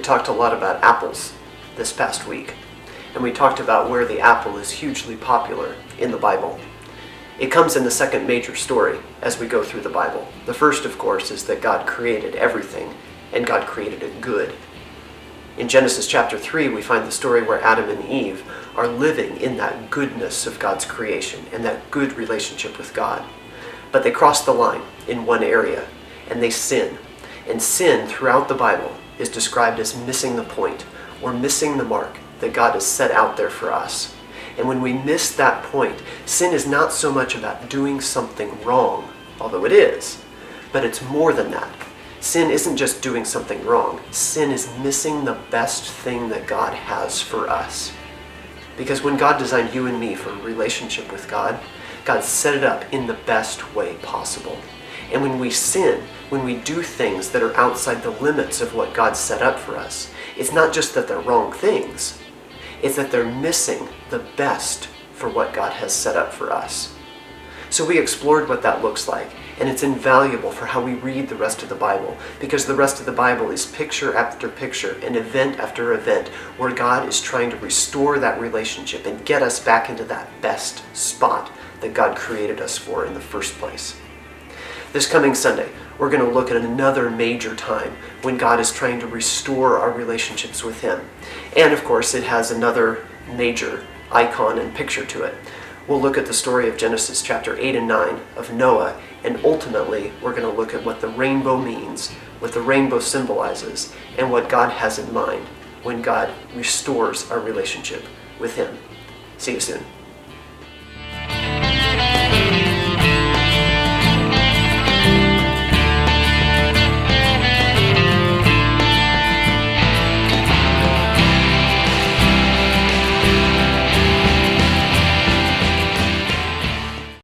talked a lot about apples this past week, and we talked about where the apple is hugely popular in the Bible. It comes in the second major story as we go through the Bible. The first, of course, is that God created everything, and God created it good. In Genesis chapter 3, we find the story where Adam and Eve are living in that goodness of God's creation and that good relationship with God. But they cross the line in one area, and they sin. And sin throughout the Bible is described as missing the point or missing the mark that God has set out there for us. And when we miss that point, sin is not so much about doing something wrong, although it is, but it's more than that. Sin isn't just doing something wrong. Sin is missing the best thing that God has for us. Because when God designed you and me for a relationship with God, God set it up in the best way possible. And when we sin, when we do things that are outside the limits of what God set up for us, it's not just that they're wrong things, it's that they're missing the best for what God has set up for us. So we explored what that looks like, and it's invaluable for how we read the rest of the Bible, because the rest of the Bible is picture after picture and event after event where God is trying to restore that relationship and get us back into that best spot that God created us for in the first place. This coming Sunday, we're going to look at another major time when God is trying to restore our relationships with Him. And of course, it has another major icon and picture to it. We'll look at the story of Genesis chapter 8 and 9 of Noah, and ultimately we're going to look at what the rainbow means, what the rainbow symbolizes, and what God has in mind when God restores our relationship with Him. See you soon.